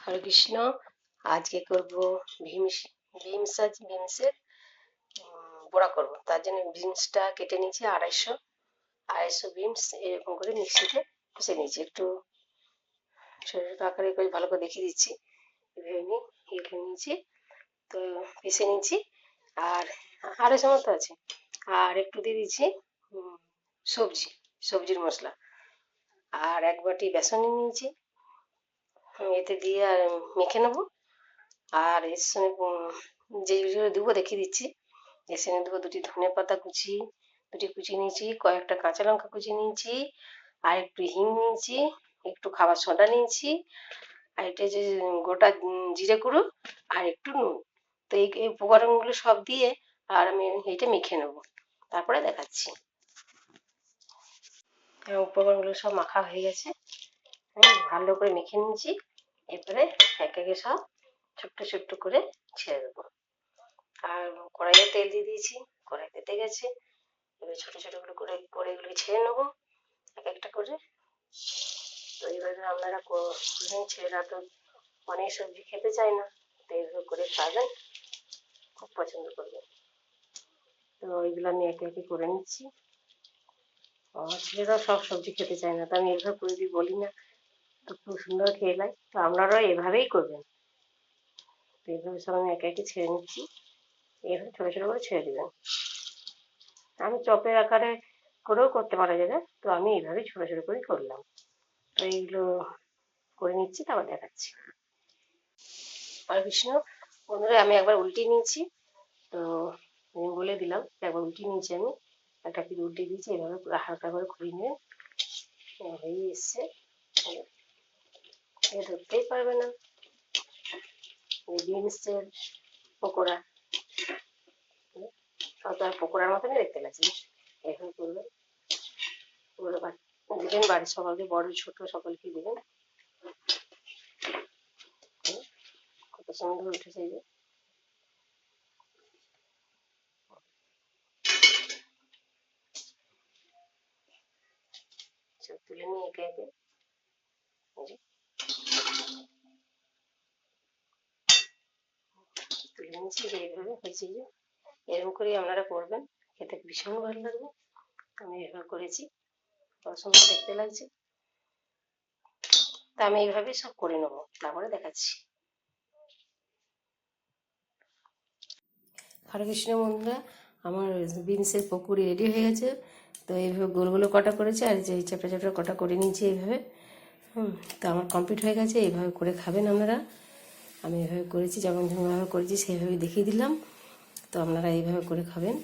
হরে কৃষ্ণ। আজকে করব বিমসের বড়া করব। তার জন্য বিমসটা কেটে নিয়েছি আড়াইশো বিমস এরকম করে মিক্সিতে পিষে নিয়েছি। একটু শরীরের আকারে করে ভালো করে দেখিয়ে দিচ্ছি। এভাবে নিয়েছি, তো পিষে নিয়েছি। আর আড়াইশো মতো আছে। আর একটু দিয়ে দিচ্ছি সবজির মশলা। আর এক বাটি বেসন নিয়েছি, এতে দিয়ে আর মেখে নেবো। আর এর সঙ্গে যেগুলো দেবো দেখিয়ে দিচ্ছি। এর সঙ্গে দেবো দুটি ধনেপাতা কুচি নিয়েছি, কয়েকটা কাঁচা লঙ্কা কুচি নিয়েছি, আর একটু হিং নিয়েছি, একটু খাবার সোডা নিয়েছি, আর এটা যে গোটা জিরে গুঁড়ো, আর একটু নুন। তো এই উপকরণগুলো সব দিয়ে আর আমি এইটা মেখে নেবো, তারপরে দেখাচ্ছি। উপকরণগুলো সব মাখা হয়ে গেছে, ভালো করে মেখে নিয়েছি। এরপরে একে একে সব ছোট্ট ছোট্ট করে ছেড়ে দেবো। আর কড়াইয়ে তেল দিয়ে দিয়েছি, কড়াই পেতে গেছে। এবার ছোট ছোট করে এগুলোকে ছেড়ে নেবো এক একটা করে। তো এইভাবে আপনারা ছেলেরা তো অনেক সবজি খেতে চায় না, তো এইভাবে করে খাবেন, খুব পছন্দ করবে। তো ওইগুলো আমি একে একে করে নিচ্ছি। আমার ছেলেরাও সব সবজি খেতে চায় না, তো আমি এইভাবে করে দিই, বলি না তো খুব সুন্দর খেয়ে নেয়। তো আপনারাও এভাবেই করবেন। তো এইভাবে সব আমি একে একে ছেড়ে নিচ্ছি। এইভাবে ছোটো ছোটো করে ছেড়ে দেবেন। আমি চপের আকারে করেও করতে পারা যাবে, তো আমি এইভাবেই ছোটো ছোটো করে করলাম। তো এইগুলো করে নিচ্ছি, তারপর দেখাচ্ছি। হরে কৃষ্ণ বন্ধুরা, আমি একবার উল্টিয়ে নিয়েছি। তো আমি বলে দিলাম একবার উল্টিয়ে নিয়েছি, আমি একটা পিঠ উল্টে দিয়েছি। এইভাবে পুরো হালকা করে ঘুরিয়ে নেবেন। হয়ে এসছে, ধরতেই পারবে না। বিনসের পকোড়া, হয়তো আর পকোড়ার মতনই দেখতে লাগছে। এইভাবে করবেন, দিবেন বাড়ির সবাইকে, বড় ছোট সকলকে দেবেন। কত সুন্দর উঠেছে। যে সব তুলে নিয়ে একে একে তুলে নিচ্ছি। যে এইভাবে হয়েছে, যে এরকম করেই আপনারা করবেন, খেতে ভীষণ ভালো লাগবে। আমি এভাবে করেছি, কত সুন্দর দেখতে লাগছে। তা আমি এইভাবে সব করে নেবো, তারপরে দেখাচ্ছি। হরে কৃষ্ণ বন্ধুরা, আমার বিনসের পকোড়ি রেডি হয়ে গেছে। তো এইভাবে গোল গোল কটা করেছি, আর যে চ্যাপটা চ্যাপটা কটা করে নিয়েছি এইভাবে। তো আমার কমপ্লিট হয়ে গেছে। এইভাবে করে খাবেন আপনারা। আমি এইভাবে করেছি, যেমনভাবে করেছি সেইভাবে দেখিয়ে দিলাম। তো আপনারা এইভাবে করে খাবেন।